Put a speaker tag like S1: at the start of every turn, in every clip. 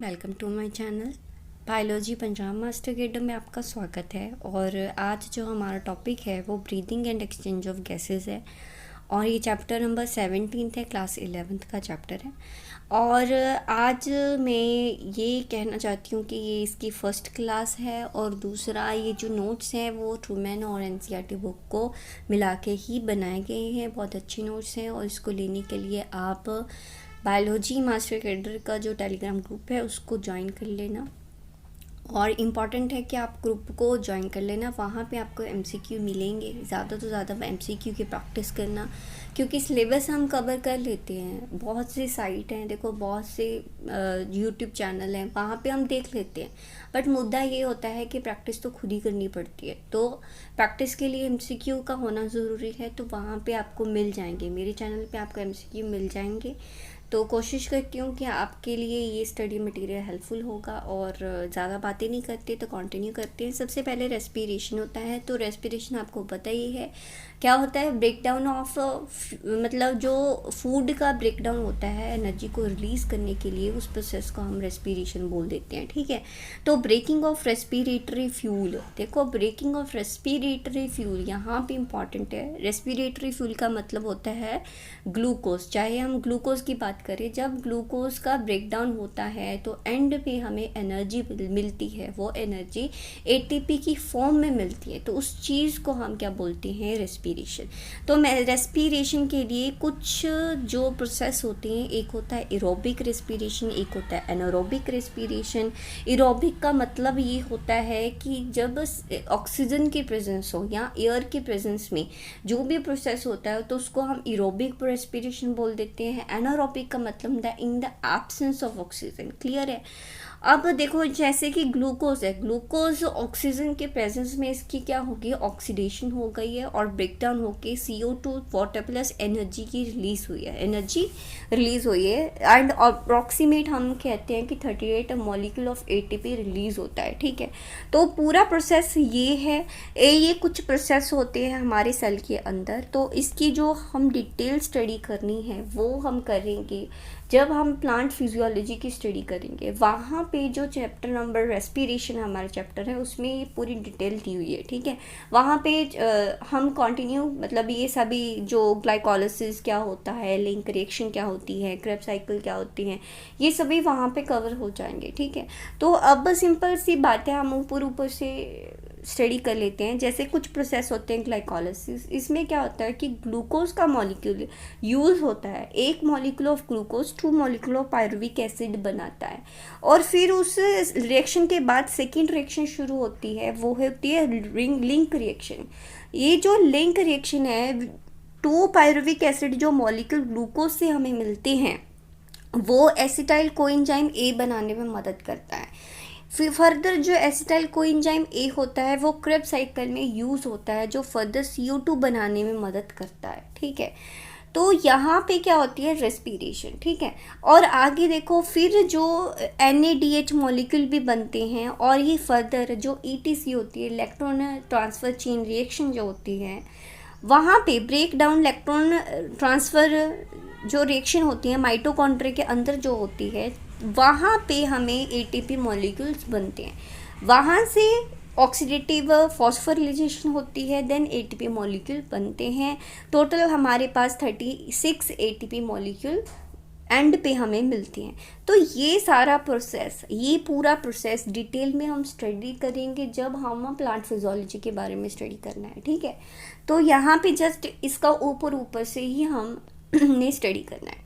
S1: Welcome to my channel biology Punjab master academy में आपका स्वागत है। और आज जो हमारा टॉपिक है वो breathing and exchange of gases है और ये चैप्टर नंबर 17 है, क्लास 11th का चैप्टर है। और आज मैं ये कहना चाहती हूँ कि ये इसकी फर्स्ट क्लास है और दूसरा ये जो नोट्स हैं वो ट्रूमैन और एनसीईआरटी बुक को मिला के ही बनाए गए हैं। बहुत अच्छे नोट्स हैं और इसको लेने के लिए आप बायोलॉजी मास्टर कैडर का जो टेलीग्राम ग्रुप है उसको ज्वाइन कर लेना। और इम्पॉर्टेंट है कि आप ग्रुप को ज्वाइन कर लेना, वहाँ पे आपको एमसीक्यू मिलेंगे। ज़्यादा तो ज़्यादा एमसीक्यू की प्रैक्टिस करना, क्योंकि सिलेबस हम कवर कर लेते हैं। बहुत सी साइट हैं, देखो बहुत से यूट्यूब चैनल हैं, वहाँ पे हम देख लेते हैं। बट मुद्दा ये होता है कि प्रैक्टिस तो खुद ही करनी पड़ती है। तो प्रैक्टिस के लिए एमसीक्यू का होना ज़रूरी है, तो वहाँ पे आपको मिल जाएंगे, मेरे चैनल पे आपको एमसीक्यू मिल जाएंगे। तो कोशिश करती हूँ कि आपके लिए ये स्टडी मटेरियल हेल्पफुल होगा। और ज़्यादा बातें नहीं करते तो कंटिन्यू करते हैं। सबसे पहले रेस्पिरेशन होता है, तो रेस्पिरेशन आपको पता ही है क्या होता है। ब्रेकडाउन ऑफ मतलब जो फूड का ब्रेकडाउन होता है एनर्जी को रिलीज़ करने के लिए, उस प्रोसेस को हम रेस्पिरेशन बोल देते हैं, ठीक है। तो ब्रेकिंग ऑफ रेस्पिरेटरी फ्यूल, देखो ब्रेकिंग ऑफ रेस्पिरेटरी फ्यूल यहाँ पे इम्पॉर्टेंट है। रेस्पिरेटरी फ्यूल का मतलब होता है ग्लूकोज। चाहे हम ग्लूकोज की बात करें, जब ग्लूकोज का ब्रेकडाउन होता है तो एंड पे हमें एनर्जी मिलती है, वो एनर्जी एटीपी की फॉर्म में मिलती है। तो उस चीज़ को हम क्या बोलते हैं, रेस्पिरेशन। तो मैं रेस्पिरेशन के लिए कुछ जो प्रोसेस होते हैं, एक होता है एरोबिक रेस्पिरेशन, एक होता है एनारोबिक रेस्पिरेशन। एरोबिक का मतलब ये होता है कि जब ऑक्सीजन की प्रेजेंस हो या एयर की प्रेजेंस में जो भी प्रोसेस होता है तो उसको हम एरोबिक रेस्पिरेशन बोल देते हैं। एनारोबिक का मतलब in the absence of oxygen. Clear है। अब देखो जैसे कि ग्लूकोज है, ग्लूकोज ऑक्सीजन के प्रेजेंस में इसकी क्या होगी, ऑक्सीडेशन हो गई है और ब्रेकडाउन होके CO2 वाटर प्लस एनर्जी की रिलीज हुई है, एनर्जी रिलीज हुई है। एंड अप्रॉक्सीमेट हम कहते हैं कि 38 मॉलिक्यूल ऑफ एटीपी रिलीज होता है, ठीक है। तो पूरा प्रोसेस ये है। ये कुछ प्रोसेस होते हैं हमारे सेल के अंदर, तो इसकी जो हम डिटेल स्टडी करनी है वो हम करेंगे जब हम प्लांट फिजियोलॉजी की स्टडी करेंगे। वहाँ पे जो चैप्टर नंबर रेस्पिरेशन हमारा चैप्टर है उसमें ये पूरी डिटेल दी हुई है, ठीक है। वहाँ पे हम कंटिन्यू मतलब ये सभी जो ग्लाइकोलाइसिस क्या होता है, लिंक रिएक्शन क्या होती है, क्रेब्स साइकिल क्या होती हैं, ये सभी वहाँ पे कवर हो जाएंगे, ठीक है। तो अब सिंपल सी बात है, हम ऊपर से स्टडी कर लेते हैं। जैसे कुछ प्रोसेस होते हैं ग्लाइकोलाइसिस, इसमें क्या होता है कि ग्लूकोज का मॉलिक्यूल यूज़ होता है। एक molecule of glucose 2 molecule of pyruvic acid बनाता है और फिर उस रिएक्शन के बाद सेकेंड रिएक्शन शुरू होती है, वो होती है लिंक रिएक्शन। ये जो लिंक रिएक्शन है, 2 पायरुविक एसिड जो मॉलिक्यूल ग्लूकोज से हमें मिलते हैं वो एसिटाइल कोएंजाइम ए बनाने में मदद करता है। फिर फर्दर जो एसिटाइल कोएंजाइम ए होता है वो क्रेब्स साइकिल में यूज़ होता है, जो फर्दर CO2 बनाने में मदद करता है, ठीक है। तो यहाँ पे क्या होती है, रेस्पिरेशन, ठीक है। और आगे देखो फिर जो NADH मॉलिक्यूल भी बनते हैं और ये फर्दर जो ETC होती है, इलेक्ट्रॉन ट्रांसफ़र चेन रिएक्शन जो होती है, वहाँ पे ब्रेक डाउन इलेक्ट्रॉन ट्रांसफ़र जो रिएक्शन होती है माइटोकॉन्ड्रिया के अंदर जो होती है, वहाँ पे हमें ATP मॉलिक्यूल्स बनते हैं। वहाँ से ऑक्सीडेटिव फॉस्फोरिलेशन होती है, देन ATP मॉलिक्यूल बनते हैं। टोटल हमारे पास 36 ATP मॉलिक्यूल एंड पे हमें मिलती हैं। तो ये सारा प्रोसेस, ये पूरा प्रोसेस डिटेल में हम स्टडी करेंगे जब हम प्लांट फिजियोलॉजी के बारे में स्टडी करना है, ठीक है। तो यहाँ पे जस्ट इसका ऊपर से ही हम ने स्टडी करना है।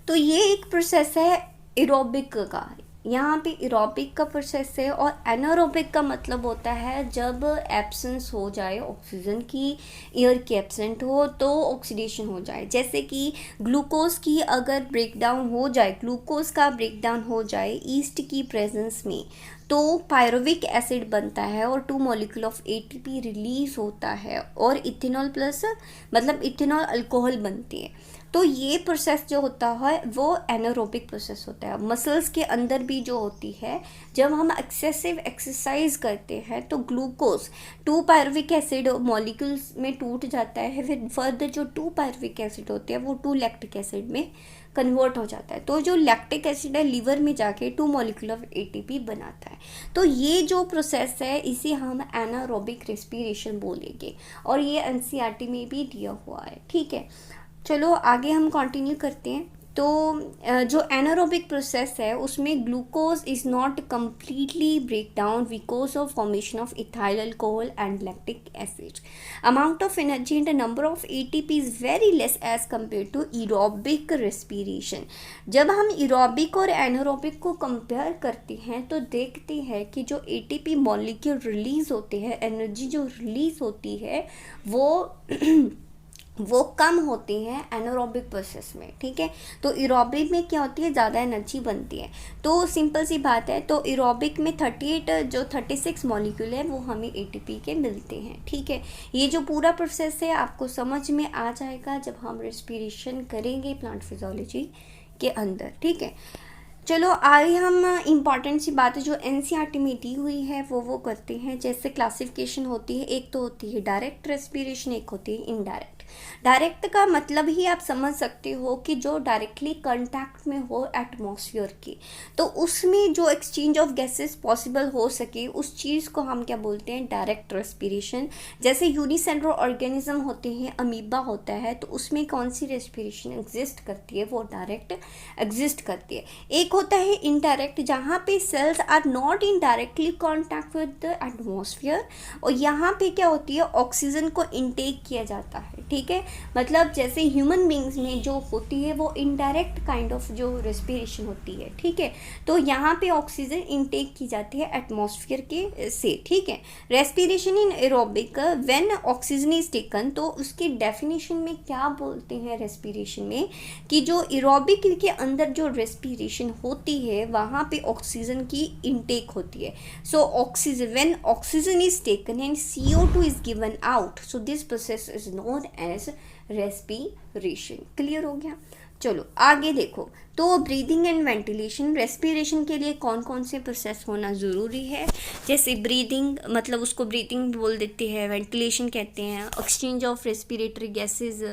S1: तो ये एक प्रोसेस है एरोबिक का, यहाँ पे एरोबिक का प्रोसेस है। और एनारोबिक का मतलब होता है जब एब्सेंस हो जाए ऑक्सीजन की, एयर की एब्सेंट हो तो ऑक्सीडेशन हो जाए। जैसे कि ग्लूकोज की अगर ब्रेकडाउन हो जाए, ग्लूकोज का ब्रेकडाउन हो जाए ईस्ट की प्रेजेंस में, तो पायरुविक एसिड बनता है और 2 मॉलिक्यूल ऑफ ATP रिलीज होता है और इथेनॉल प्लस मतलब इथेनॉल अल्कोहल बनती है। तो ये प्रोसेस जो होता है वो एनारोबिक प्रोसेस होता है। मसल्स के अंदर भी जो होती है, जब हम एक्सेसिव एक्सरसाइज करते हैं तो ग्लूकोज 2 पायरुविक एसिड मॉलिक्यूल्स में टूट जाता है, फिर फर्दर जो 2 पायरुविक एसिड होते हैं वो 2 लैक्टिक एसिड में कन्वर्ट हो जाता है। तो जो लैक्टिक एसिड है लीवर में जाके 2 मॉलिक्यूल ऑफ एटीपी बनाता है। तो ये जो प्रोसेस है इसे हम एनारोबिक रेस्पिरेशन बोलेंगे, और ये एनसीईआरटी में भी दिया हुआ है। ठीक है, चलो आगे हम कंटिन्यू करते हैं। तो जो एनारोबिक प्रोसेस है उसमें glucose is not completely break down because of formation of ethyl alcohol and lactic acid. Amount of energy and number of ATP is very less as compare to aerobic respiration. जब हम aerobic और anaerobic को compare करते हैं तो देखते हैं कि जो एटीपी मॉलिक्यूल रिलीज़ होते हैं, एनर्जी जो रिलीज़ होती है वो कम होती है एनारोबिक प्रोसेस में। ठीक है, तो एरोबिक में क्या होती है, ज़्यादा एनर्जी बनती है। तो सिंपल सी बात है, तो एरोबिक में 36 मॉलिक्यूल है वो हमें एटीपी के मिलते हैं। ठीक है, ये जो पूरा प्रोसेस है आपको समझ में आ जाएगा जब हम रेस्पिरेशन करेंगे प्लांट फिजियोलॉजी के अंदर। ठीक है, चलो आगे हम इम्पॉर्टेंट सी बातें जो एनसीईआरटी में दी हुई है वो करते हैं। जैसे क्लासिफिकेशन होती है, एक तो होती है डायरेक्ट रेस्पिरेशन, एक होती है इनडायरेक्ट। डायरेक्ट का मतलब ही आप समझ सकते हो कि जो डायरेक्टली कांटेक्ट में हो एटमॉस्फेयर की, तो उसमें जो एक्सचेंज ऑफ गैसेस पॉसिबल हो सके उस चीज़ को हम क्या बोलते हैं, डायरेक्ट रेस्पिरेशन। जैसे यूनिसेलुलर ऑर्गेनिज्म होते हैं, अमीबा होता है, तो उसमें कौन सी रेस्पिरेशन एग्जिस्ट करती है, वो डायरेक्ट एग्जिस्ट करती है। एक होता है इनडायरेक्ट, जहाँ पे cells are not in directly contact with the atmosphere, और यहाँ पे क्या होती है, ऑक्सीजन को इनटेक किया जाता है। ठीक है, मतलब जैसे ह्यूमन बींग्स में जो होती है वो इनडायरेक्ट काइंड ऑफ जो रेस्पिरेशन होती है। ठीक है, तो यहाँ पे ऑक्सीजन इनटेक की जाती है एटमॉस्फेयर के से। ठीक है, respiration in aerobic when oxygen is taken, तो उसकी डेफिनेशन में क्या बोलते हैं रेस्पिरेशन में, कि जो एरोबिक के अंदर जो रेस्पिरेशन होती है वहाँ पे ऑक्सीजन की इनटेक होती है। So oxygen when oxygen is taken and CO2 is given out, so this process is known as respiration. Clear हो गया? चलो आगे देखो, तो ब्रीदिंग एंड वेंटिलेशन। रेस्पिरेशन के लिए कौन कौन से प्रोसेस होना ज़रूरी है, जैसे ब्रीदिंग, मतलब उसको ब्रीदिंग बोल देते हैं, वेंटिलेशन कहते हैं, exchange of respiratory gases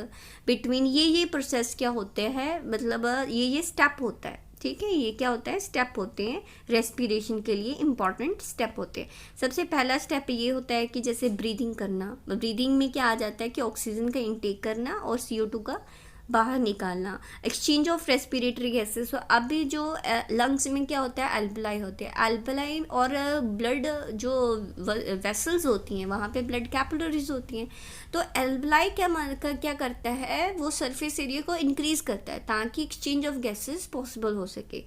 S1: between, ये प्रोसेस क्या होते हैं, मतलब ये स्टेप होता है। ठीक है, ये क्या होता है, स्टेप होते हैं रेस्पिरेशन के लिए, इंपॉर्टेंट स्टेप होते हैं। सबसे पहला स्टेप ये होता है कि जैसे ब्रीदिंग करना, ब्रीदिंग में क्या आ जाता है कि ऑक्सीजन का इंटेक करना और CO2 का बाहर निकालना। एक्सचेंज ऑफ रेस्पिरेटरी गैसेस, अभी जो लंग्स में क्या होता है, एल्बलाई होते हैं, एल्बलाई और ब्लड जो वेसल्स होती हैं वहाँ पे ब्लड कैपिलरीज होती हैं, तो एल्बलाई क्या करता है, वो सरफेस एरिया को इंक्रीज करता है ताकि एक्सचेंज ऑफ गैसेस पॉसिबल हो सके।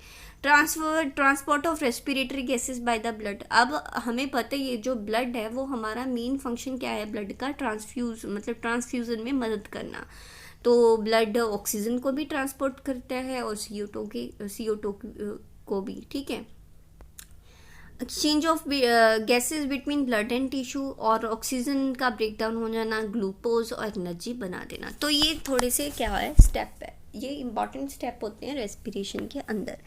S1: Transport of respiratory gases by the blood, अब हमें पता है ये जो ब्लड है वो हमारा मेन फंक्शन क्या है, ब्लड का ट्रांसफ्यूजन में मदद करना। तो ब्लड ऑक्सीजन को भी ट्रांसपोर्ट करता है और CO2 को भी। ठीक है, exchange of gases between blood and tissue, और ऑक्सीजन का ब्रेकडाउन हो जाना, ग्लूकोज और एनर्जी बना देना। तो ये थोड़े से क्या है, स्टेप है, ये इंपॉर्टेंट स्टेप होते हैं रेस्पिरेशन के अंदर।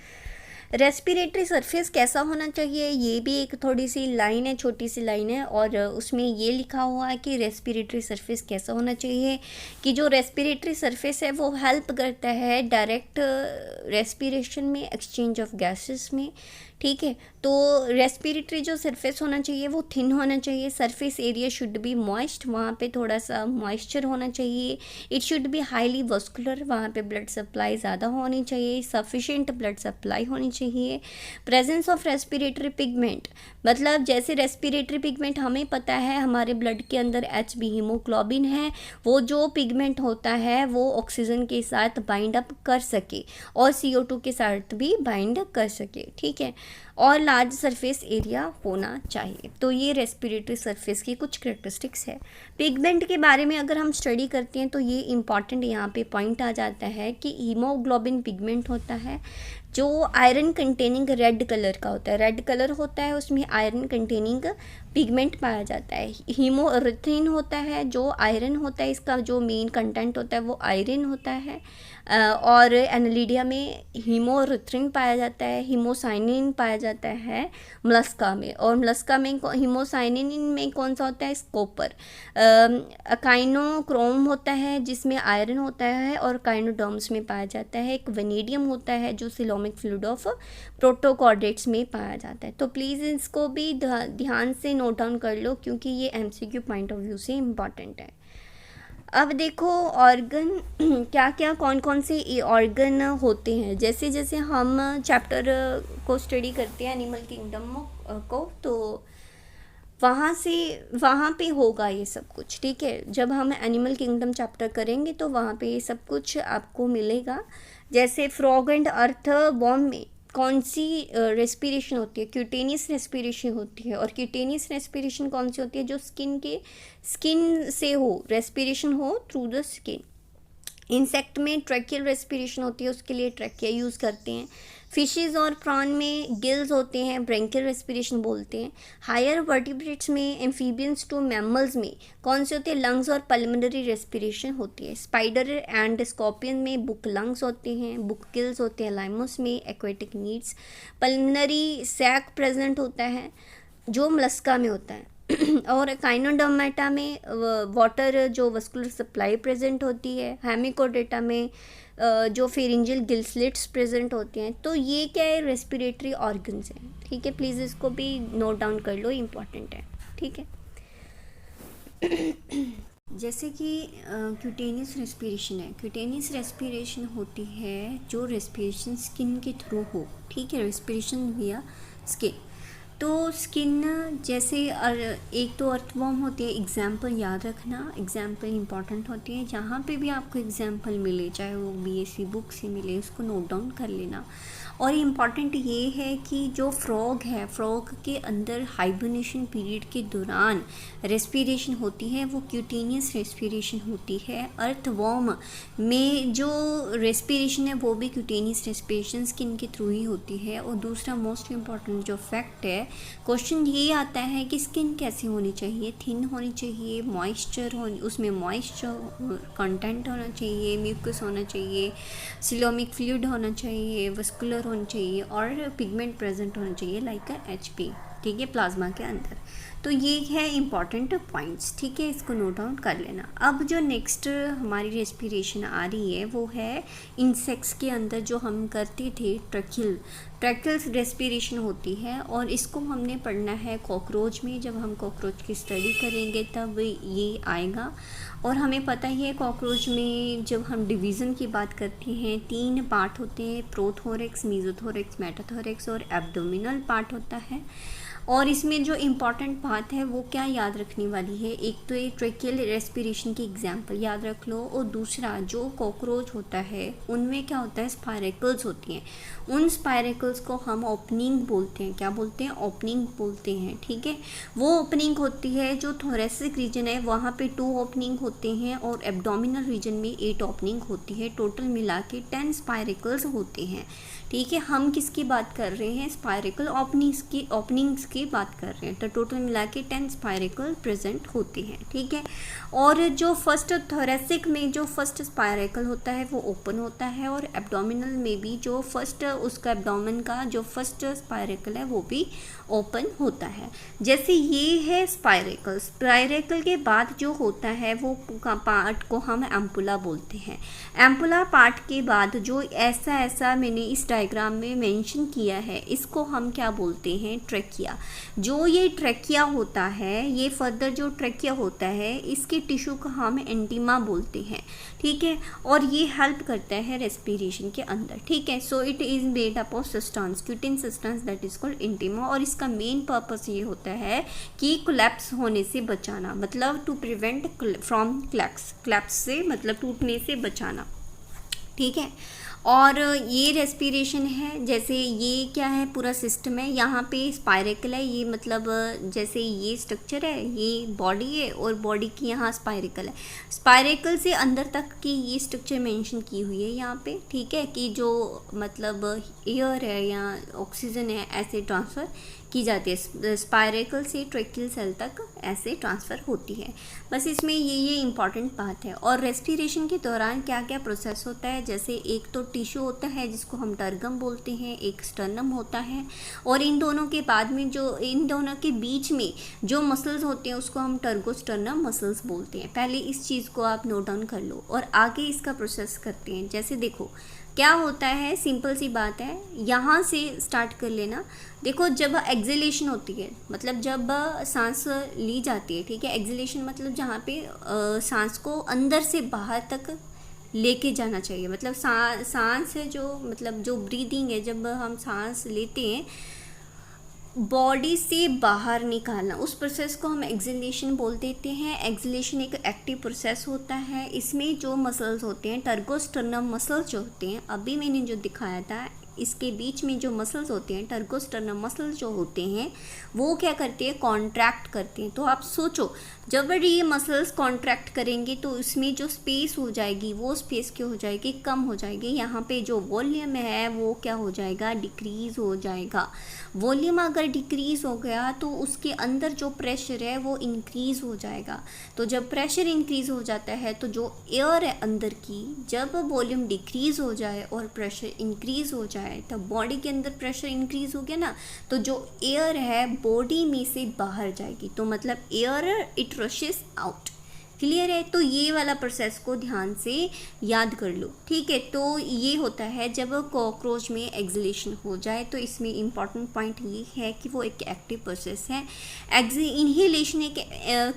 S1: रेस्पिरेटरी सरफेस कैसा होना चाहिए, ये भी एक थोड़ी सी लाइन है, छोटी सी लाइन है, और उसमें ये लिखा हुआ है कि रेस्पिरेटरी सरफेस कैसा होना चाहिए, कि जो रेस्पिरेटरी सरफेस है वो हेल्प करता है डायरेक्ट रेस्पिरेशन में, एक्सचेंज ऑफ गैसेस में। ठीक है, तो रेस्पिरेटरी जो सरफेस होना चाहिए वो थिन होना चाहिए, surface area should be moist, वहाँ पे थोड़ा सा मॉइस्चर होना चाहिए। It should be highly vascular, वहाँ पे ब्लड सप्लाई ज़्यादा होनी चाहिए, सफिशिएंट ब्लड सप्लाई होनी चाहिए। प्रेजेंस ऑफ रेस्पिरेटरी पिगमेंट, मतलब जैसे रेस्पिरेटरी पिगमेंट हमें पता है हमारे ब्लड के अंदर HB हीमोग्लोबिन है, वो जो पिगमेंट होता है वो ऑक्सीजन के साथ बाइंड अप कर सके और CO2 के साथ भी बाइंड कर सके। ठीक है, और लार्ज सरफेस एरिया होना चाहिए। तो ये रेस्पिरेटरी सरफेस की कुछ करेक्टरिस्टिक्स है। पिगमेंट के बारे में अगर हम स्टडी करते हैं तो ये इंपॉर्टेंट यहाँ पे पॉइंट आ जाता है कि हीमोग्लोबिन पिगमेंट होता है जो आयरन कंटेनिंग रेड कलर का होता है, रेड कलर होता है, उसमें आयरन कंटेनिंग पिगमेंट पाया जाता है। हीमोरेथ्रिन होता है जो आयरन होता है, इसका जो मेन कंटेंट होता है वो आयरन होता है। और एनालिडिया में हीमोरेथ्रिन पाया जाता है। हीमोसाइनिन पाया जाता है मलस्का में, और मलस्का में हीमोसाइनिन में कौन सा होता है, कॉपर। अकाइनोक्रोम होता है जिसमें आयरन होता है और काइनोडर्म्स में पाया जाता है। एक वेनेडियम होता है जो सिलोमिक फ्लूइड ऑफ प्रोटोकॉर्डेट्स में पाया जाता है। तो प्लीज़ इसको भी ध्यान से नोट डाउन कर लो क्योंकि ये एमसीक्यू पॉइंट ऑफ व्यू से इम्पॉर्टेंट है। अब देखो ऑर्गन क्या क्या कौन कौन से ऑर्गन होते हैं। जैसे जैसे हम चैप्टर को स्टडी करते हैं एनिमल किंगडम को, तो वहाँ पे होगा ये सब कुछ, ठीक है। जब हम एनिमल किंगडम चैप्टर करेंगे तो वहाँ पे ये सब कुछ आपको मिलेगा। जैसे फ्रॉग एंड अर्थ वॉर्म में कौन सी रेस्पिरेशन होती है, क्यूटेनियस रेस्पिरेशन होती है। और क्यूटेनियस रेस्पिरेशन कौन सी होती है, जो स्किन से हो, रेस्पिरेशन हो थ्रू द स्किन। इंसेक्ट में ट्रैकियल रेस्पिरेशन होती है, उसके लिए ट्रैकिया यूज़ करते हैं। फिशेस और प्रॉन में गिल्स होते हैं, ब्रेंकियल रेस्पिरेशन बोलते हैं। हायर वर्टिब्रेट्स में, एम्फीबियंस टू मैमल्स में कौन से होते हैं, लंग्स और पल्मोनरी रेस्पिरेशन होती है। स्पाइडर एंड स्कॉर्पियन में बुक लंग्स होते हैं, बुक गिल्स होते हैं। लाइमस में aquatic needs, pulmonary sac present होता है जो मलस्का में होता है। और काइनोडर्मेटा में वाटर जो वस्कुलर सप्लाई प्रेजेंट होती है। हेमिकोडेटा में जो फेरिंजियल गिल स्लिट्स प्रेजेंट होते हैं। तो ये क्या है, रेस्पिरेटरी ऑर्गन्स हैं, ठीक है। प्लीज़ इसको भी नोट डाउन कर लो, इम्पॉर्टेंट है, ठीक है। जैसे कि क्यूटेनियस रेस्पिरेशन है। क्यूटेनियस रेस्पिरेशन होती है जो रेस्पिरेशन स्किन के थ्रू हो, ठीक है, रेस्पिरेशन विया स्किन। तो स्किन जैसे एक तो अर्थवॉर्म होती है, एग्जाम्पल याद रखना, एग्जाम्पल इंपॉर्टेंट होती है। जहाँ पे भी आपको एग्जाम्पल मिले, चाहे वो बीएससी बुक से मिले, उसको नोट डाउन कर लेना। और इम्पॉर्टेंट ये है कि जो फ्रॉग है, फ्रॉग के अंदर हाइबरनेशन पीरियड के दौरान रेस्पिरेशन होती है वो क्यूटेनियस रेस्पिरेशन होती है। अर्थवॉर्म में जो रेस्पिरेशन है वो भी क्यूटेनियस रेस्पिरेशन स्किन के थ्रू ही होती है। और दूसरा मोस्ट इम्पॉर्टेंट जो फैक्ट है, क्वेश्चन ये आता है कि स्किन कैसी होनी चाहिए, थिन होनी चाहिए, मॉइस्चर हो, उसमें मॉइस्चर कंटेंट होना चाहिए, म्यूकस होना चाहिए, सिलोमिक फ्लूइड होना चाहिए, वस्कुलर होनी चाहिए और पिगमेंट प्रेजेंट होना चाहिए लाइक HP, ठीक है, प्लाज्मा के अंदर। तो ये है इम्पॉर्टेंट पॉइंट्स, ठीक है, इसको नोट डाउन कर लेना। अब जो नेक्स्ट हमारी रेस्पिरेशन आ रही है वो है इंसेक्ट्स के अंदर जो हम करते थे ट्रैकियल रेस्पिरेशन होती है। और इसको हमने पढ़ना है कॉकरोच में, जब हम कॉकरोच की स्टडी करेंगे तब ये आएगा। और हमें पता ही है कॉकरोच में जब हम डिवीज़न की बात करते हैं 3 पार्ट होते हैं, प्रोथोरेक्स, मीजोथोरेक्स, मेटाथोरेक्स और एब्डोमिनल पार्ट होता है। और इसमें जो इम्पॉर्टेंट बात है वो क्या याद रखने वाली है, एक तो ये ट्रैकियल रेस्पिरेशन की एग्जांपल याद रख लो। और दूसरा जो कॉकरोच होता है उनमें क्या होता है, स्पायरेकल्स होती हैं। उन स्पायरेकल्स को हम ओपनिंग बोलते हैं, क्या बोलते हैं, ओपनिंग बोलते हैं, ठीक है। वो ओपनिंग होती है जो थोरेसिक रीजन है वहाँ पे 2 ओपनिंग होते हैं और एब्डोमिनल रीजन में 8 ओपनिंग होती है। टोटल मिला के 10 स्पायरेकल्स होते हैं, ठीक है। हम किसकी बात कर रहे हैं, स्पायरेकल ओपनिंग्स की बात कर रहे हैं। तो टोटल मिला के 10 स्पायरेकल प्रेजेंट होते हैं, ठीक है। और जो फर्स्ट थोरेसिक में जो फर्स्ट स्पायरेकल होता है वो ओपन होता है, और एब्डोमिनल में भी जो फर्स्ट उसका एब्डोमेन का जो फर्स्ट स्पायरेकल है वो भी ओपन होता है। जैसे ये है स्पायरेकल के बाद जो होता है वो पार्ट को हम एम्पुला बोलते हैं। एम्पुला पार्ट के बाद जो ऐसा मैंने इस डायग्राम में मेंशन किया है इसको हम क्या बोलते हैं, ट्रैकिया। जो ये ट्रैकिया होता है, ये फर्दर जो ट्रैकिया होता है इसके टिश्यू को हम एंटीमा बोलते हैं, ठीक है। और ये हेल्प करता है रेस्पिरेशन के अंदर, ठीक है। So it is made up of substance, cutin substance that is called एंटीमा। और इसका मेन पर्पस ये होता है कि कोलैप्स होने से बचाना, मतलब टू प्रिवेंट फ्रॉम कोलैप्स से मतलब टूटने से बचाना, ठीक है। और ये रेस्पिरेशन है, जैसे ये क्या है, पूरा सिस्टम है। यहाँ पे स्पायरेकल है, ये मतलब जैसे ये स्ट्रक्चर है, ये बॉडी है और बॉडी की यहाँ स्पायरेकल है। स्पायरेकल से अंदर तक की ये स्ट्रक्चर मेंशन की हुई है यहाँ पे, ठीक है, कि जो मतलब एयर है या ऑक्सीजन है ऐसे ट्रांसफ़र की जाती है, स्पायरेकल से ट्रेकियल सेल तक ऐसे ट्रांसफ़र होती है। बस इसमें ये इम्पॉर्टेंट बात है। और रेस्पिरेशन के दौरान क्या क्या प्रोसेस होता है, जैसे एक तो टिश्यू होता है जिसको हम टर्गम बोलते हैं, एक स्टर्नम होता है, और इन दोनों के बाद में जो इन दोनों के बीच में जो मसल्स होते हैं उसको हम टर्गोस्टर्नम मसल्स बोलते हैं। पहले इस चीज़ को आप नोट डाउन कर लो और आगे इसका प्रोसेस करते हैं। जैसे देखो क्या होता है, सिंपल सी बात है, यहाँ से स्टार्ट कर लेना। देखो जब एक्सहेलेशन होती है, मतलब जब सांस ली जाती है, ठीक है, एक्सहेलेशन मतलब जहाँ पे सांस को अंदर से बाहर तक लेके जाना चाहिए, मतलब सांस है जो, मतलब जो ब्रीदिंग है, जब हम सांस लेते हैं बॉडी से बाहर निकालना, उस प्रोसेस को हम एक्सहेलेशन बोल देते हैं। एक्सहेलेशन एक एक्टिव प्रोसेस होता है। इसमें जो मसल्स होते हैं, टर्गोस्टर्नम मसल्स जो होते हैं, अभी मैंने जो दिखाया था, इसके बीच में जो मसल्स होते हैं, टर्गोस्टर्नम मसल्स जो होते हैं, वो क्या करते हैं, कॉन्ट्रैक्ट करते हैं। तो आप सोचो जब ये मसल्स कॉन्ट्रैक्ट करेंगे तो इसमें जो स्पेस हो जाएगी वो स्पेस क्या हो जाएगी, कम हो जाएगी। यहाँ पे जो वॉल्यूम है वो क्या हो जाएगा, डिक्रीज हो जाएगा। वॉल्यूम अगर डिक्रीज हो गया तो उसके अंदर जो प्रेशर है वो इंक्रीज हो जाएगा। तो जब प्रेशर इंक्रीज हो जाता है तो जो एयर है अंदर की, जब वॉल्यूम डिक्रीज हो जाए और प्रेशर इंक्रीज हो जाए, तब बॉडी के अंदर प्रेशर इंक्रीज हो गया ना, तो जो एयर है बॉडी में से बाहर जाएगी, तो मतलब air it rashes out. Clear है? तो ये वाला प्रोसेस को ध्यान से याद कर लो, ठीक है। तो ये होता है जब कॉकरोच में एक्सहेलेशन हो जाए। तो इसमें इम्पॉर्टेंट पॉइंट ये है कि वो एक एक्टिव प्रोसेस है। इनहेलेशन एक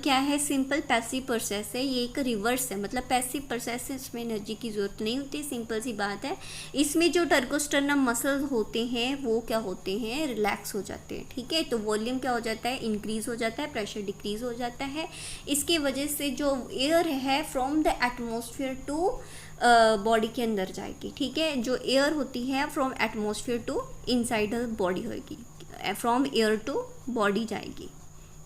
S1: क्या है, सिंपल पैसिव प्रोसेस है। ये एक रिवर्स है, मतलब पैसिव प्रोसेस है, इसमें एनर्जी की ज़रूरत नहीं होती, सिंपल सी बात है। इसमें जो टर्गोस्टर्नम मसल्स होते हैं वो क्या होते हैं, रिलैक्स हो जाते हैं, ठीक है। तो वॉल्यूम क्या हो जाता है, इंक्रीज हो जाता है, प्रेशर डिक्रीज हो जाता है। इसके वजह से जो एयर है from the atmosphere to body के अंदर जाएगी, ठीक है। जो एयर होती है from atmosphere to inside the body होगी, फ्रॉम एयर टू बॉडी जाएगी,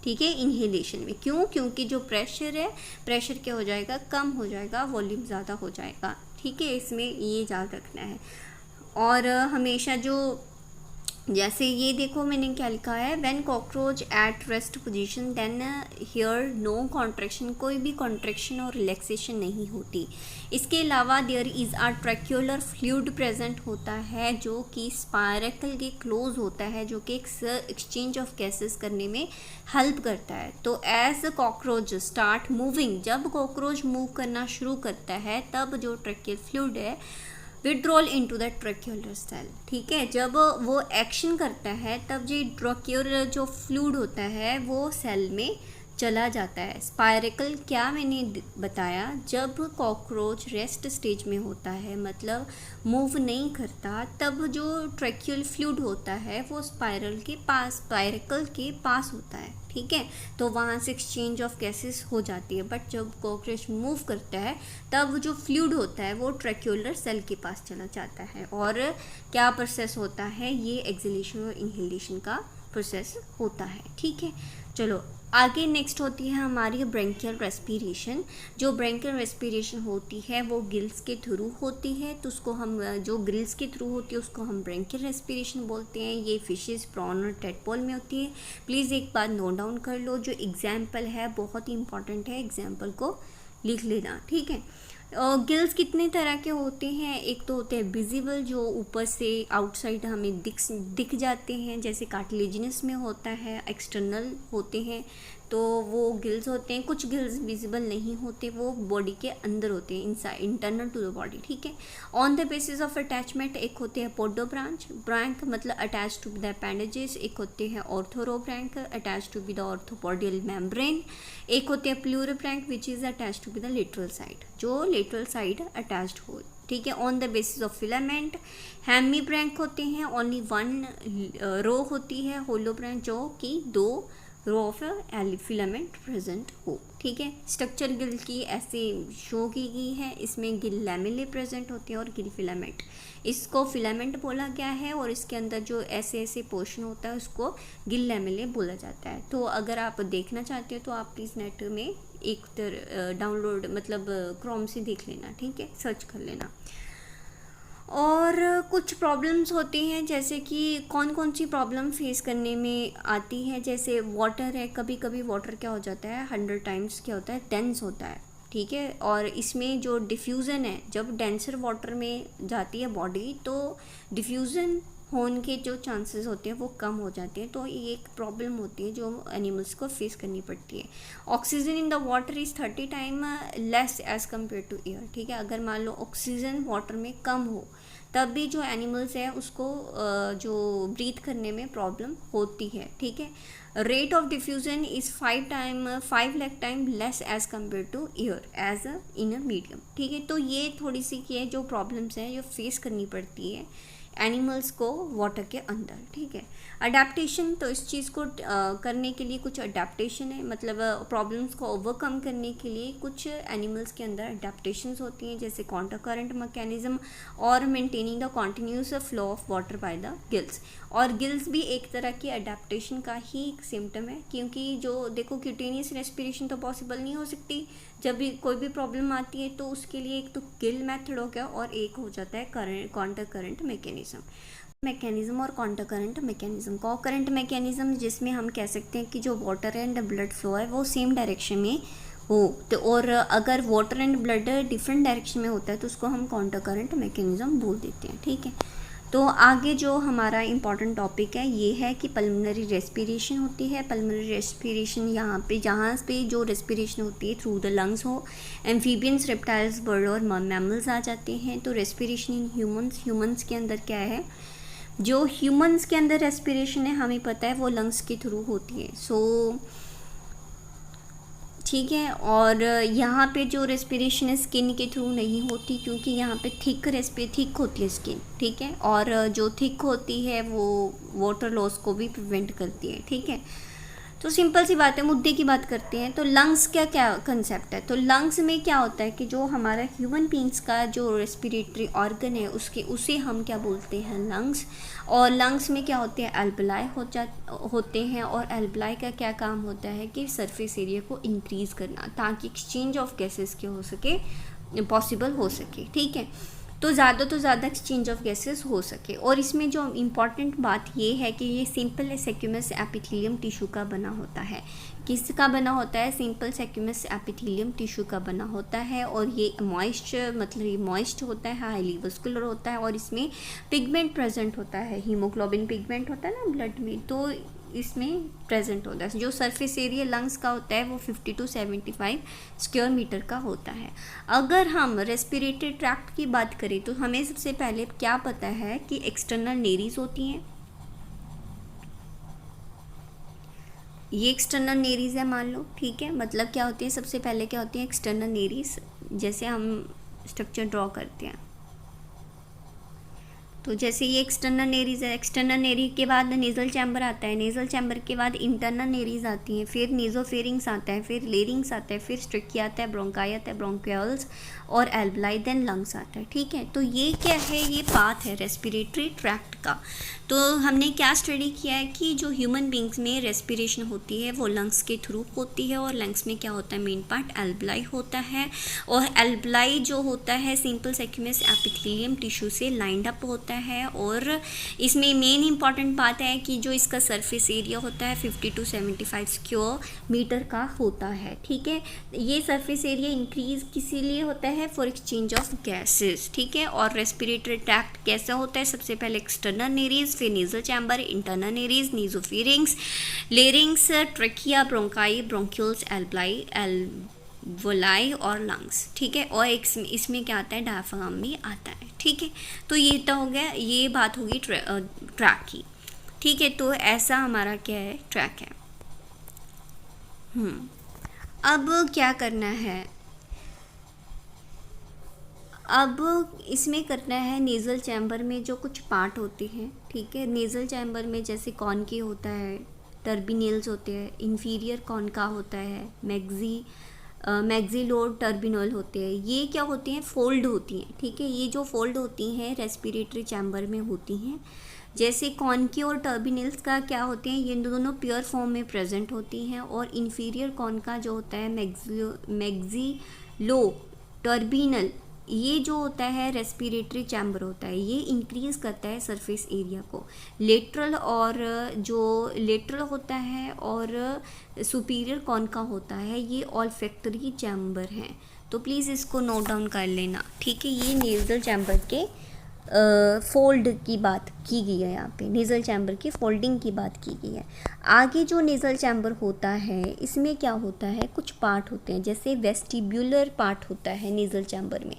S1: ठीक है, इनहेलेशन में। क्यों? क्योंकि जो प्रेशर है, प्रेशर क्या हो जाएगा, कम हो जाएगा, वॉल्यूम ज़्यादा हो जाएगा, ठीक है। इसमें ये याद रखना है। और हमेशा जो, जैसे ये देखो मैंने क्या लिखा है, when cockroach at rest position then here no contraction, कोई भी कॉन्ट्रैक्शन और रिलैक्सेशन नहीं होती। इसके अलावा there is a tracheolar fluid present होता है जो कि स्पायरेकल के क्लोज होता है, जो कि एक्सचेंज ऑफ गैसेस करने में हेल्प करता है। तो एज कॉकरोच स्टार्ट मूविंग, जब कॉकरोच मूव करना शुरू करता है तब जो ट्रैक्यूलर फ्लूइड है विड्रॉल इनटू द ट्रैक्यूलर सेल, ठीक है। जब वो एक्शन करता है तब जो ट्रैक्यूलर जो फ्लूइड होता है वो सेल में चला जाता है। स्पायरेकल क्या मैंने बताया, जब कॉकरोच रेस्ट स्टेज में होता है, मतलब मूव नहीं करता, तब जो ट्रैक्यूल फ्लूइड होता है वो स्पायरेकल के पास होता है, ठीक है। तो वहाँ से एक्सचेंज ऑफ गैसेस हो जाती है। बट जब कॉकरोच मूव करता है तब जो फ्लूइड होता है वो ट्रैक्यूलर सेल के पास चला जाता है। और क्या प्रोसेस होता है, ये एक्सहेलेशन और इनहेलेशन का प्रोसेस होता है, ठीक है। चलो आगे नेक्स्ट होती है हमारी ब्रेंकियल रेस्पिरेशन। जो ब्रेंकियल रेस्पिरेशन होती है वो गिल्स के थ्रू होती है, तो उसको हम, जो गिल्स के थ्रू होती है उसको हम ब्रेंकियल रेस्पिरेशन बोलते हैं। ये फिशेस, प्रॉन और टेडपोल में होती है। प्लीज़ एक बात नोट डाउन कर लो, जो एग्जाम्पल है बहुत ही इंपॉर्टेंट है, एग्जाम्पल को लिख लेना, ठीक है। गिल्स कितने तरह के होते हैं, एक तो होते हैं विजिबल, जो ऊपर से आउटसाइड हमें दिख जाते हैं, जैसे कार्टिलेजिनस में होता है। एक्सटर्नल होते हैं तो वो गिल्स होते हैं। कुछ गिल्स विजिबल नहीं होते, वो बॉडी के अंदर होते हैं, inside, internal to the body, ठीक है। On the basis of attachment एक होते हैं पोडो ब्रांक मतलब अटैच टू द अपेंडेजेस, एक होते हैं arthrobranch attach to be the arthropodial membrane, एक होते हैं pleurobranch which is attach to be the lateral side, जो लेटरल साइड अटैच्ड हो, ठीक है। On the basis of filament hemibranch होते हैं, ओनली वन रो होती है होलो ब्रांक, जो कि 2 रो ऑफ फिलामेंट प्रेजेंट हो, ठीक है। स्ट्रक्चर गिल की ऐसे शो की गई है, इसमें गिल लैमेले प्रेजेंट होते हैं और गिल फिलामेंट, इसको फिलामेंट बोला गया है। और इसके अंदर जो ऐसे पोर्शन होता है उसको गिल लैमेले बोला जाता है। तो अगर आप देखना चाहते हो तो आप प्लीज़ नेट में एक डाउनलोड, मतलब क्रोम से देख लेना, ठीक है, सर्च कर लेना। और कुछ प्रॉब्लम्स होती हैं, जैसे कि कौन कौन सी प्रॉब्लम फेस करने में आती है। जैसे वाटर है, कभी कभी वाटर क्या हो जाता है, 100 टाइम्स क्या होता है, डेंस होता है, ठीक है। और इसमें जो डिफ्यूज़न है, जब डेंसर वाटर में जाती है बॉडी, तो डिफ्यूज़न होने के जो चांसेस होते हैं वो कम हो जाते हैं। तो ये एक प्रॉब्लम होती है जो एनिमल्स को फेस करनी पड़ती है। Oxygen in the water is 30 time less as compare to air, ठीक है। अगर मान लो ऑक्सीजन वाटर में कम हो, तब भी जो एनिमल्स है उसको जो ब्रीथ करने में प्रॉब्लम होती है, ठीक है। Rate of diffusion is 5 lakh time less as compare to air as in a medium, ठीक है। तो ये थोड़ी सी की है जो प्रॉब्लम्स हैं जो फेस करनी पड़ती है एनिमल्स को वाटर के अंदर, ठीक है। अडेप्टेशन, तो इस चीज़ को करने के लिए कुछ अडेप्टेशन है, मतलब प्रॉब्लम्स को ओवरकम करने के लिए कुछ एनिमल्स के अंदर अडेप्टेशंस होती हैं, जैसे काउंटर करंट मैकेनिज्म और maintaining the continuous flow of water by the gills. और गिल्स भी एक तरह की अडेप्टेशन का ही एक सिम्टम है, क्योंकि जो देखो क्यूटेनियस रेस्पिरेशन तो पॉसिबल नहीं हो सकती जब भी कोई भी प्रॉब्लम आती है, तो उसके लिए एक तो गिल मेथड हो गया और एक हो जाता है काउंटर करंट मैकेनिज्म और काउंटर करंट मैकेनिज्म। को करंट मैकेनिज्म जिसमें हम कह सकते हैं कि जो वाटर एंड ब्लड फ्लो है वो सेम डायरेक्शन में हो, तो और अगर water and blood different direction में होता है तो उसको हम काउंटर करंट मैकेनिज्म बोल देते हैं, ठीक है। तो आगे जो हमारा इम्पॉर्टेंट टॉपिक है ये है कि पल्मोनरी रेस्पिरेशन होती है। पल्मोनरी रेस्पिरेशन जहाँ पे जो रेस्पिरेशन होती है थ्रू द लंग्स हो, एम्फीबियंस, रेप्टाइल्स, बर्ड और मैमल्स आ जाते हैं। तो रेस्पिरेशन इन ह्यूमंस के अंदर क्या है, जो ह्यूमंस के अंदर रेस्पिरेशन है हमें पता है वो लंग्स के थ्रू होती है, सो ठीक है। और यहाँ पे जो रेस्पिरेशन है स्किन के थ्रू नहीं होती, क्योंकि यहाँ पे थिक होती है स्किन, ठीक है। और जो थिक होती है वो वाटर लॉस को भी प्रिवेंट करती है, ठीक है। तो सिंपल सी बात है, मुद्दे की बात करते हैं। तो लंग्स क्या क्या कंसेप्ट है। तो लंग्स में क्या होता है कि जो हमारा ह्यूमन बींग्स का जो रेस्पिरेटरी ऑर्गन है उसे हम क्या बोलते हैं, लंग्स। और लंग्स में क्या होते हैं, एल्बलाई होते हैं। और एल्बलाई का क्या काम होता है कि सरफेस एरिया को इंक्रीज़ करना, ताकि एक्सचेंज ऑफ गैसेस क्या हो सके, पॉसिबल हो सके, ठीक है। तो ज़्यादा एक्सचेंज ऑफ गैसेस हो सके। और इसमें जो इम्पॉर्टेंट बात ये है कि ये सिंपल सेक्यूमस एपिथेलियम टिश्यू का बना होता है। किसका बना होता है, सिंपल सेक्यूमस एपिथेलियम टिश्यू का बना होता है। और ये मॉइस्ट होता है, हाईली वस्कुलर होता है। और इसमें पिगमेंट प्रेजेंट होता है, हीमोग्लोबिन पिगमेंट होता है ना ब्लड में, तो इसमें प्रेजेंट होता है। जो सरफेस एरिया लंग्स का होता है वो 50 to 75 स्क्वायर मीटर का होता है। अगर हम रेस्पिरेटरी ट्रैक्ट की बात करें तो हमें सबसे पहले क्या पता है कि एक्सटर्नल नेरीज होती हैं। ये एक्सटर्नल नेरीज है मान लो, ठीक है। मतलब क्या होती है, सबसे पहले क्या होती है एक्सटर्नल नेरीज। जैसे हम स्ट्रक्चर ड्रॉ करते हैं, तो जैसे ये एक्सटर्नल नेरीज है, एक्सटर्नल नेरी के बाद नेजल चैम्बर आता है, नेजल चैम्बर के बाद इंटरनल नेरीज आती हैं, फिर नेजोफेरिंग्स आता है, फिर लेरिंग्स आता है, फिर स्ट्रिकिया आता है, ब्रोंकाई आता है, ब्रोंक्यूल्स और एल्बलाई, देन लंग्स आता है, ठीक है। तो ये क्या है, ये पाथ है रेस्पिरेटरी ट्रैक्ट का। तो हमने क्या स्टडी किया है कि जो ह्यूमन बींग्स में रेस्पिरेशन होती है वो लंग्स के थ्रू होती है। और लंग्स में क्या होता है, मेन पार्ट एल्बलाई होता है। और एल्बलाई जो होता है सिंपल सेक्यूमस एपिथेलियम टिश्यू से लाइंड अप होता है। और इसमें मेन इंपॉर्टेंट बात है कि जो इसका सरफेस एरिया होता है 50 to 75 स्क्वायर मीटर का होता है, ठीक है। ये सरफेस एरिया इंक्रीज किसी लिए होता है, फॉर एक्सचेंज ऑफ गैसेस, ठीक है। और रेस्पिरेटरी ट्रैक्ट कैसा होता है, सबसे पहले एक्सटर्नल नेरीज, फिर nasal chamber, internal nares, nasopharynx, larynx, trachea, bronchi, bronchioles, एल्बलाई, एल्वोलाई और लंग्स, ठीक है। और इसमें क्या आता है, डायफ्राम भी आता है, ठीक है। तो ये तो हो गया, ये बात होगी ट्रैक की, ठीक है। तो ऐसा हमारा क्या है, ट्रैक है। अब क्या करना है, अब इसमें करना है नेज़ल चैम्बर में जो कुछ पार्ट होते हैं, ठीक है। नेज़ल चैम्बर में जैसे कॉनकी होता है, टर्बिनल्स होते हैं, इन्फीरियर कॉनका होता है, मैग्जिलोर टर्बिनल होते हैं। ये क्या होती हैं, फोल्ड होती हैं, ठीक है। ये जो फोल्ड होती हैं रेस्पिरेटरी चैम्बर में होती हैं। जैसे कॉनकी और टर्बिनल्स का क्या होते हैं, ये दोनों प्योर फॉर्म में प्रेजेंट होती हैं। और इन्फीरियर कॉनका जो होता है मैग्जिलो टर्बिनल, ये जो होता है रेस्पिरेटरी चैम्बर होता है, ये इंक्रीज करता है सरफेस एरिया को। लेटरल और जो लेटरल होता है और सुपीरियर कौन का होता है, ये ऑल्फैक्टरी चैम्बर हैं। तो प्लीज़ इसको नोट डाउन कर लेना, ठीक है। ये नेज़ल चैम्बर के फोल्ड की बात की गई है, यहाँ पे नेज़ल चैम्बर की फोल्डिंग की बात की गई है। आगे जो नेज़ल चैम्बर होता है, इसमें क्या होता है, कुछ पार्ट होते हैं, जैसे वेस्टिब्यूलर पार्ट होता है नेज़ल चैम्बर में।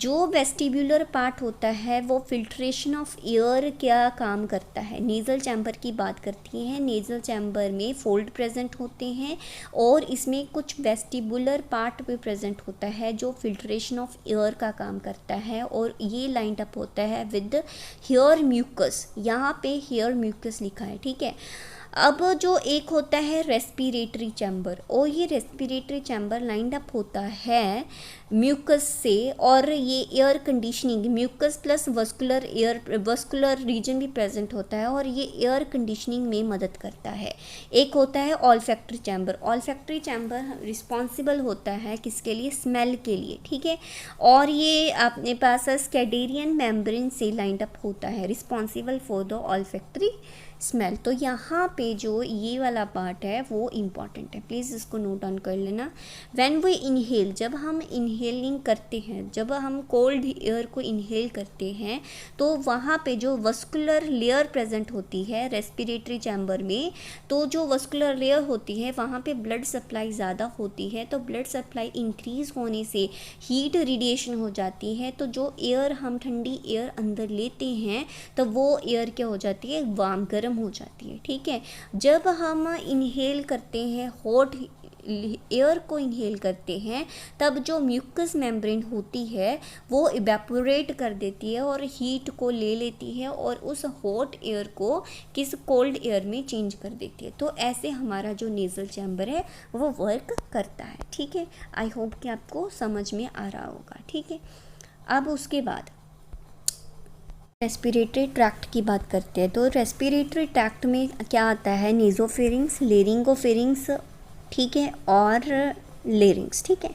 S1: जो वेस्टिब्यूलर पार्ट होता है वो फिल्ट्रेशन ऑफ एयर क्या काम करता है, नेज़ल चैम्बर की बात करती हैं। नेज़ल चैम्बर में फोल्ड प्रेजेंट होते हैं और इसमें कुछ वेस्टिबुलर पार्ट भी प्रेजेंट होता है जो फिल्ट्रेशन ऑफ एयर का काम करता है, और ये लाइंड अप होता है विद हेयर म्यूकस। यहाँ पे हेयर म्यूकस लिखा है, ठीक है। अब जो एक होता है रेस्पिरेटरी चैम्बर, और ये रेस्पिरेटरी चैम्बर लाइंड अप होता है म्यूकस से, और ये air conditioning, mucus plus vascular air, vascular region भी प्रेजेंट होता है और ये एयर कंडीशनिंग में मदद करता है। एक होता है olfactory chamber. Olfactory chamber responsible होता है किसके लिए, स्मेल के लिए, ठीक है। और ये अपने पास स्कैडेरियन मेम्ब्रेन से लाइंड अप होता है, responsible for the olfactory smell. तो यहाँ पे जो ये वाला पार्ट है वो इम्पॉर्टेंट है, प्लीज़ इसको नोट डाउन कर लेना। व्हेन वी इनहेल, जब हम इनहेलिंग करते हैं, जब हम कोल्ड एयर को इनहेल करते हैं, तो वहाँ पे जो वस्कुलर लेयर प्रेजेंट होती है रेस्पिरेटरी चैम्बर में, तो जो वस्कुलर लेयर होती है वहाँ पे ब्लड सप्लाई ज़्यादा होती है। तो ब्लड सप्लाई इंक्रीज होने से हीट रेडिएशन हो जाती है, तो जो एयर हम ठंडी एयर अंदर लेते हैं तो वो एयर क्या हो जाती है, वार्म गर्म हो जाती है, ठीक है। जब हम इनहेल करते हैं, हॉट एयर को इनहेल करते हैं, तब जो म्यूकस मेम्ब्रेन होती है वो इवेपोरेट कर देती है और हीट को ले लेती है और उस हॉट एयर को किस कोल्ड एयर में चेंज कर देती है। तो ऐसे हमारा जो नेज़ल चैम्बर है वो वर्क करता है, ठीक है। आई होप कि आपको समझ में आ रहा होगा, ठीक है। अब उसके बाद रेस्पिरेटरी ट्रैक्ट की बात करते हैं। तो रेस्पिरेटरी ट्रैक्ट में क्या आता है, नेज़ोफेरिंग्स, लेरिंगोफेरिंग्स, ठीक है, और लेरिंग्स, ठीक है।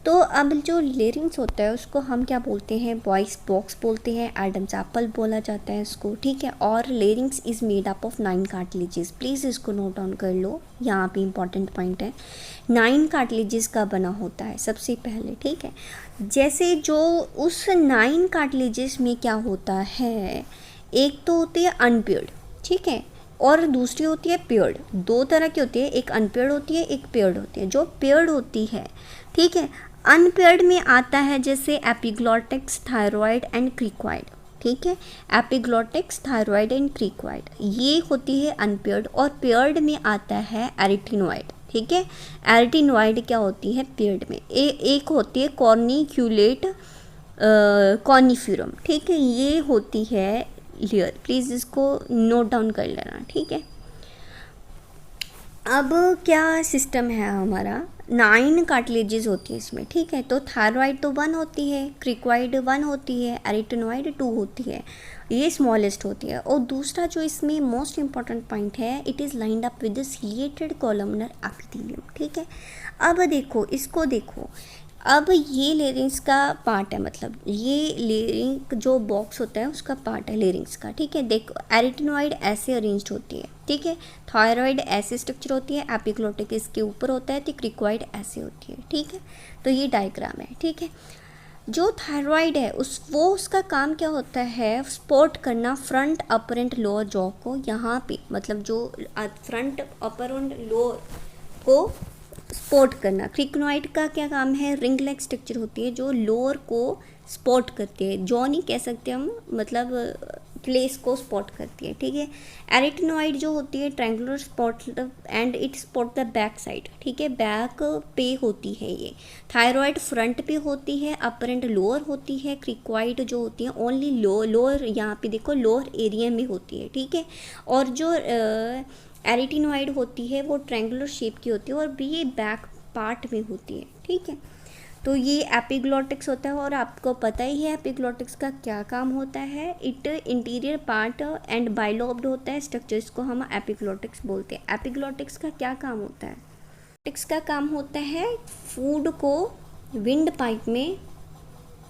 S1: तो अब जो लेरिंग्स होता है उसको हम क्या बोलते हैं, वॉइस बॉक्स बोलते हैं, एडम्स एप्पल बोला जाता है इसको, ठीक है। और larynx is made up of 9 cartilages, please इसको नोट डाउन कर लो, यहाँ पे इंपॉर्टेंट पॉइंट है। 9 कार्टिलेजेस का बना होता है सबसे पहले, ठीक है। जैसे जो उस 9 कार्टिलेजेस में क्या होता है, एक तो होती है अनपेयर्ड, ठीक है, और दूसरी होती है पेयर्ड। दो तरह की होती है, एक अनपेयर्ड होती है, एक पेयर्ड होती है। जो पेयर्ड होती है, ठीक है, अनपेयर्ड में आता है जैसे एपिग्लॉटिक्स, थायराइड एंड क्रिकॉइड, ठीक है। एपिग्लॉटिक्स, थायराइड एंड क्रिकॉइड ये होती है अनपेयर्ड, और पेयर्ड में आता है एरिटिनॉइड, ठीक है। एरिटिनॉइड क्या होती है पेयर्ड में। एक होती है कॉर्निक्यूलेट कॉर्निफ्यूरम, ठीक है, ये होती है लेयर, प्लीज़ इसको नोट डाउन कर लेना, ठीक है। अब क्या सिस्टम है हमारा, 9 कार्टिलेजेस होती है इसमें, ठीक है। तो थायराइड तो 1 होती है, क्रिकॉइड 1 होती है, एरिटिनॉइड 2 होती है, ये स्मॉलेस्ट होती है। और दूसरा जो इसमें मोस्ट इंपॉर्टेंट पॉइंट है, it is lined up with the ciliated columnar epithelium, ठीक है। अब देखो, इसको देखो, अब ये लेरिंग्स का पार्ट है, मतलब ये लेरिंग जो बॉक्स होता है उसका पार्ट है लेरिंग्स का, ठीक है। देखो, एरिटिनॉइड ऐसे अरेंज्ड होती है, ठीक है, थायराइड ऐसे स्ट्रक्चर होती है, एपिग्लॉटिक इसके ऊपर होता है, तो क्रिकॉइड ऐसे होती है, ठीक है। तो ये डायग्राम है, ठीक है। जो थायराइड है उसका काम क्या होता है, सपोर्ट करना front, upper and lower jaw को, यहाँ पे मतलब जो फ्रंट, अपर एंड लोअर को सपोर्ट करना। क्रिकॉइड का क्या काम है, रिंग लाइक स्ट्रक्चर होती है जो लोअर को सपोर्ट करती है, जॉ नहीं कह सकते हम, मतलब प्लेस को सपोर्ट करती है, ठीक है। एरिटिनॉइड जो होती है triangular support and it support the back side, ठीक है, बैक पे होती है ये। थायराइड फ्रंट पे होती है, अपर एंड लोअर होती है। क्रिकॉइड जो होती है ओनली लोअर, यहाँ पे देखो लोअर एरिया में होती है, ठीक है। और जो एरिटिनॉइड होती है वो ट्रायंगुलर शेप की होती है और भी ये बैक पार्ट में होती है, ठीक है। तो ये एपिग्लॉटिक्स होता है, और आपको पता ही है एपिग्लॉटिक्स का क्या काम होता है, it interior part and bilobed होता है स्ट्रक्चर, इसको हम एपिग्लॉटिक्स बोलते हैं। एपिग्लॉटिक्स का क्या काम होता है, एपिग्लॉटिक्स का काम होता है फूड को विंड पाइप में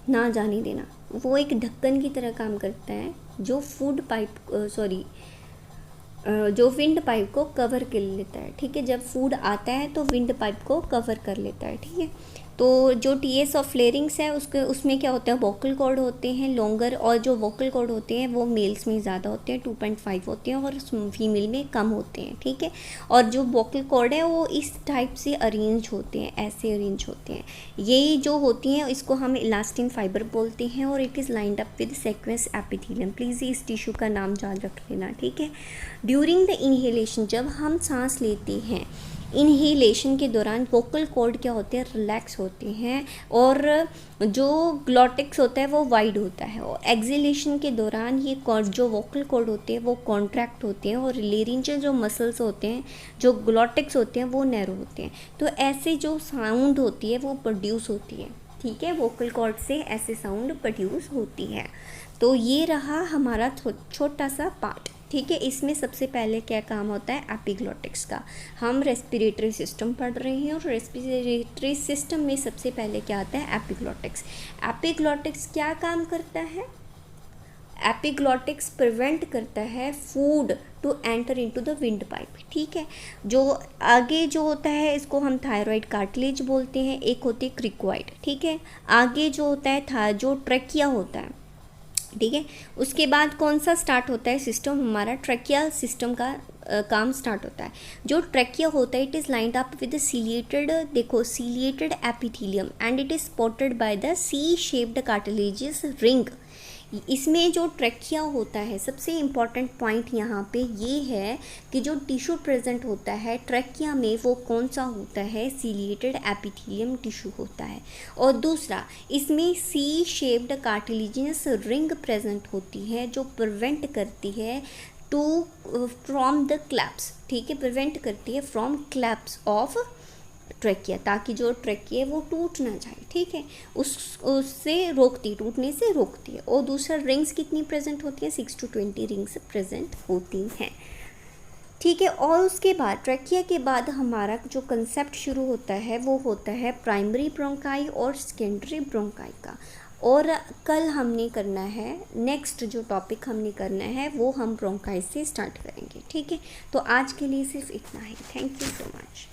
S1: ना जाने देना। वो एक ढक्कन की तरह काम करता है जो जो विंड पाइप को कवर कर लेता है, ठीक है। जब फूड आता है तो विंड पाइप को कवर कर लेता है, ठीक है। तो जो टीएस ऑफ फ्लेरिंग्स है उसमें क्या होता है, वोकल कॉर्ड होते हैं लॉन्गर, और जो वोकल कॉर्ड होते हैं वो मेल्स में ज़्यादा होते हैं, 2.5 होते हैं, और फीमेल में कम होते हैं, ठीक है। और जो वोकल कॉर्ड है वो इस टाइप से अरेंज होते हैं, ऐसे अरेंज होते हैं। ये जो होती हैं इसको हम इलास्टिन फाइबर बोलते हैं, और it is lined up with sequence epithelium. Please इस टिश्यू का नाम याद रख लेना, ठीक है। ड्यूरिंग द इनहेलेशन, जब हम सांस लेते हैं, इनहेलेशन के दौरान वोकल कॉर्ड क्या होते हैं, रिलैक्स होते हैं, और जो ग्लॉटिक्स होता है वो वाइड होता है, और एक्सहेलेशन के दौरान ये जो वोकल कॉर्ड होते हैं वो कॉन्ट्रैक्ट होते हैं, और लेरिंजियल जो मसल्स होते हैं, जो ग्लॉटिक्स होते हैं वो नैरो होते हैं। तो ऐसे जो साउंड होती है वो प्रोड्यूस होती है, ठीक है। वोकल कॉर्ड से ऐसे साउंड प्रोड्यूस होती है। तो ये रहा हमारा छोटा सा पार्ट, ठीक है। इसमें सबसे पहले क्या काम होता है, एपिग्लॉटिक्स का। हम रेस्पिरेटरी सिस्टम पढ़ रहे हैं, और रेस्पिरेटरी सिस्टम में सबसे पहले क्या आता है, एपिग्लॉटिक्स। एपिग्लॉटिक्स क्या काम करता है, एपिग्लॉटिक्स प्रिवेंट करता है food to enter into the windpipe, ठीक है। जो आगे जो होता है इसको हम थायराइड कार्टिलेज बोलते हैं, एक होती है क्रिकोइड, ठीक है। आगे जो होता है जो ट्रेकिया होता है, ठीक है। उसके बाद कौन सा स्टार्ट होता है सिस्टम, हमारा ट्रेकिया सिस्टम का काम स्टार्ट होता है। जो ट्रेकिया होता है it is lined up with ciliated, देखो ciliated epithelium, and it is supported by the C shaped cartilaginous ring. इसमें जो ट्रेकिया होता है, सबसे इम्पॉर्टेंट पॉइंट यहाँ पे ये है कि जो टिश्यू प्रेजेंट होता है ट्रेकिया में वो कौन सा होता है, सीलिएटेड एपिथेलियम टिश्यू होता है। और दूसरा, इसमें C shaped cartilaginous ring present होती है जो प्रिवेंट करती है फ्रॉम द क्लैप्स, ठीक है, प्रिवेंट करती है फ्रॉम क्लैप्स ऑफ ट्रेकिया, ताकि जो ट्रेकिया वो टूट ना जाए, ठीक है। उससे रोकती, टूटने से रोकती है। और दूसरा, रिंग्स कितनी प्रेजेंट होती है, 6 to 20 रिंग्स प्रेजेंट होती हैं, ठीक है। और उसके बाद ट्रेकिया के बाद हमारा जो कंसेप्ट शुरू होता है वो होता है प्राइमरी ब्रोंकाई और सेकेंडरी ब्रोंकाई का। और कल हमने करना है, नेक्स्ट जो टॉपिक हमने करना है वो हम ब्रोंकाई से स्टार्ट करेंगे, ठीक है। तो आज के लिए सिर्फ इतना ही। Thank you so much.